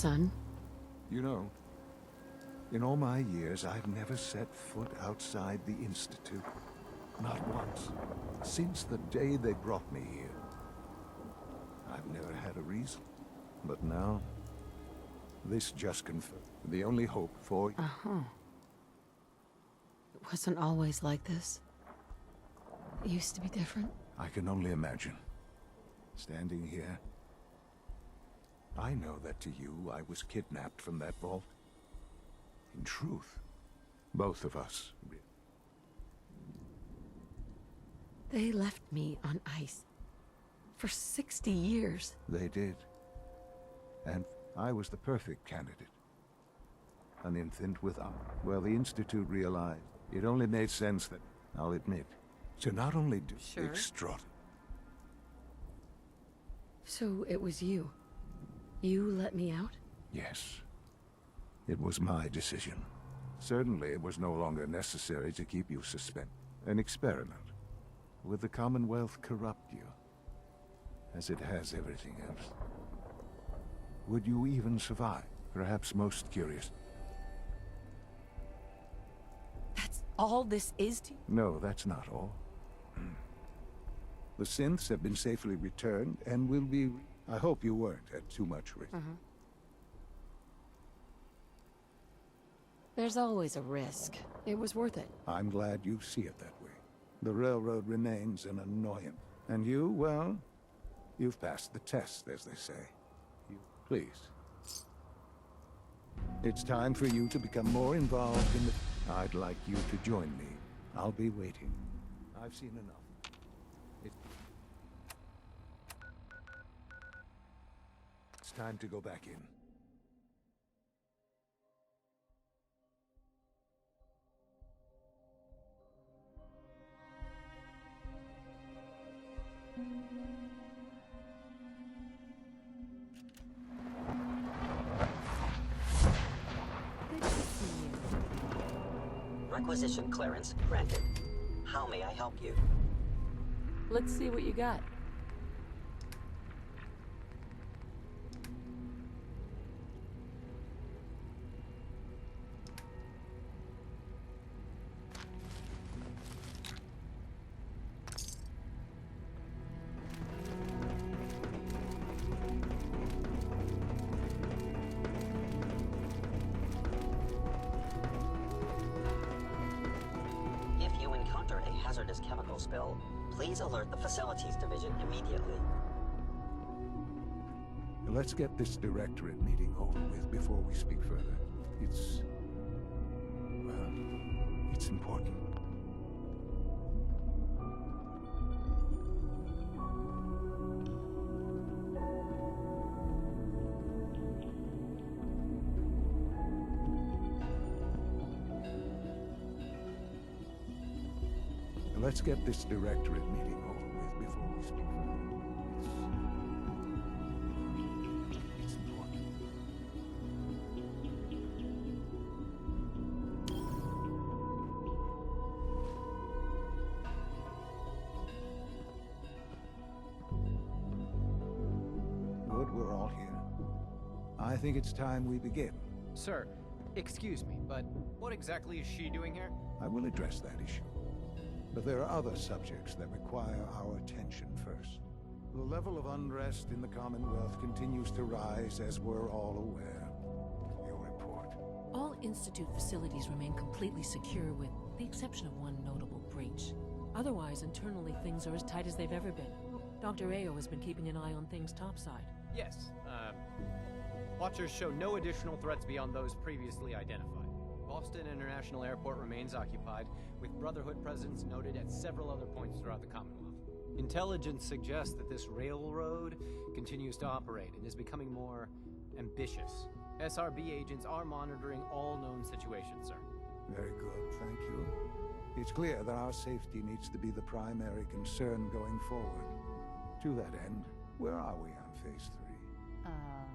son. You know, in all my years, I've never set foot outside the Institute. Not once. Since the day they brought me here. I've never had a reason. But now, this just confirmed. The only hope for... Uh-huh. It wasn't always like this. It used to be different. I can only imagine. Standing here, I know that to you, I was kidnapped from that vault. In truth, both of us. They left me on ice. For 60 years. They did. And I was the perfect candidate. An infant without... Well, the Institute realized it only made sense that, I'll admit, to not only do extraordinary... So it was you. You let me out? Yes. It was my decision. Certainly it was no longer necessary to keep you suspended. An experiment. Would the Commonwealth corrupt you? As it has everything else. Would you even survive? Perhaps most curious. That's all this is to you? No, that's not all. The synths have been safely returned and will be... I hope you weren't at too much risk. There's always a risk. It was worth it. I'm glad you see it that way. The railroad remains an annoyance. And you, well, you've passed the test, as they say. Please. It's time for you to become more involved in the... I'd like you to join me. I'll be waiting. I've seen enough. It's time to go back in. Good to see you. Requisition clearance granted. How may I help you? Let's see what you got. Hazardous chemical spill, please alert the Facilities Division immediately. Let's get this Directorate meeting over with before we speak further. It's... well, it's important. Let's get this Directorate meeting over with before we speak further. It's important. Good, we're all here. I think it's time we begin. Sir, excuse me, but what exactly is she doing here? I will address that issue. But there are other subjects that require our attention first. The level of unrest in the Commonwealth continues to rise, as we're all aware. Your report. All Institute facilities remain completely secure with the exception of one notable breach. Otherwise, internally, things are as tight as they've ever been. Dr. Ayo has been keeping an eye on things topside. Yes, Watchers show no additional threats beyond those previously identified. Boston International Airport remains occupied, with Brotherhood presence noted at several other points throughout the Commonwealth. Intelligence suggests that this railroad continues to operate and is becoming more ambitious. SRB agents are monitoring all known situations, sir. Very good, thank you. It's clear that our safety needs to be the primary concern going forward. To that end, where are we on Phase 3?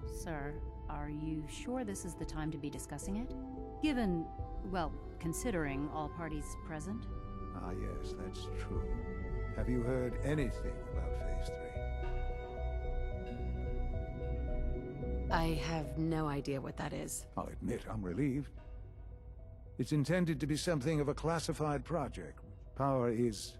Sir, are you sure this is the time to be discussing it? Given, well, considering all parties present? Ah, yes, that's true. Have you heard anything about Phase 3? I have no idea what that is. I'll admit I'm relieved. It's intended to be something of a classified project. Power is,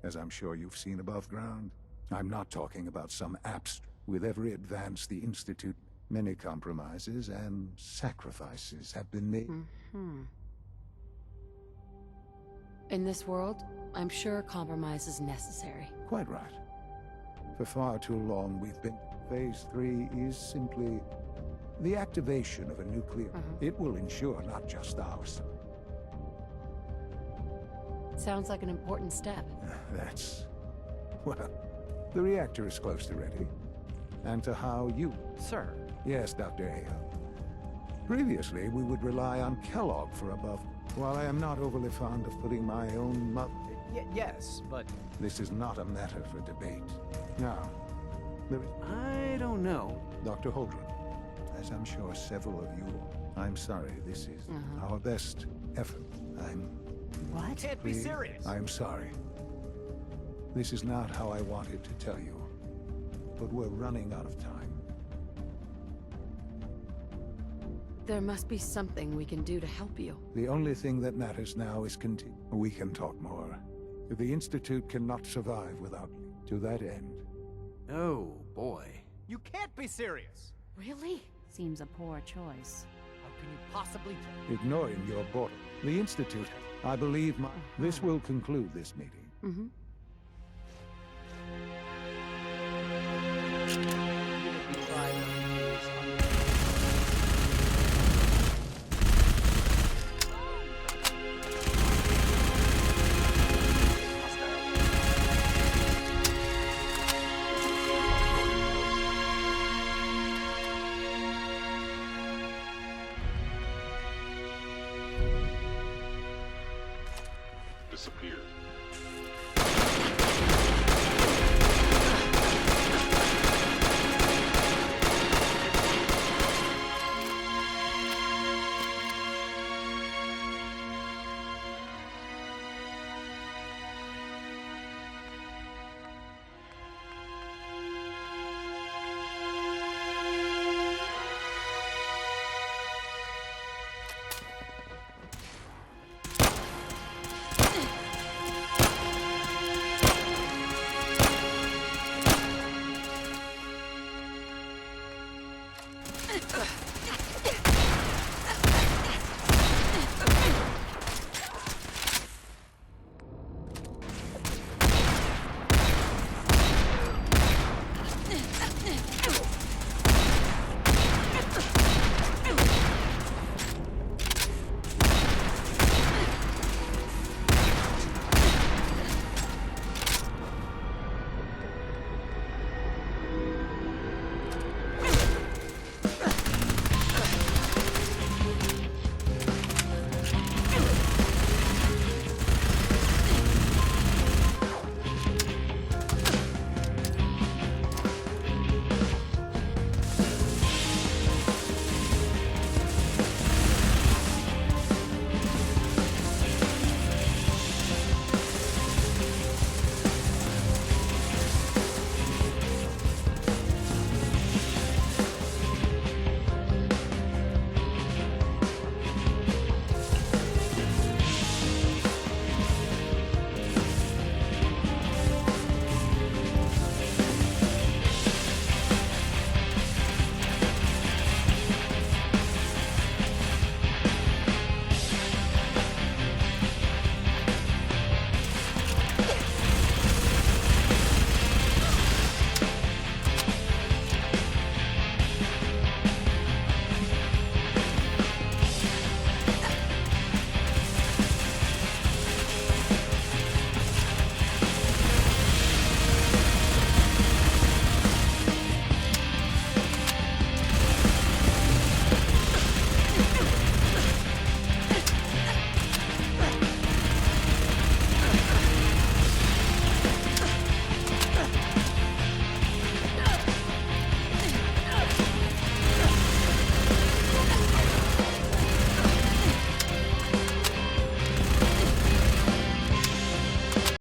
as I'm sure you've seen above ground. I'm not talking about some abstract. With every advance the Institute, many compromises and sacrifices have been made. In this world, I'm sure compromise is necessary. Quite right. For far too long we've been... Phase 3 is simply the activation of a nuclear... It will ensure not just ours. Sounds like an important step. That's... well, the reactor is close to ready. And to how you... Sir. Yes, Dr. Ayo. Previously, we would rely on Kellogg for above. While I am not overly fond of putting my own Yes, but... This is not a matter for debate. Now, there is... I don't know. Dr. Holdren, as I'm sure several of you... I'm sorry, this is our best effort. What? Can't be serious. I'm sorry. This is not how I wanted to tell you. But we're running out of time. There must be something we can do to help you. The only thing that matters now is continue. We can talk more. The Institute cannot survive without me. To that end. Oh, boy. You can't be serious! Really? Seems a poor choice. How can you possibly... Ignoring your border. The Institute, I believe This will conclude this meeting. Disappeared.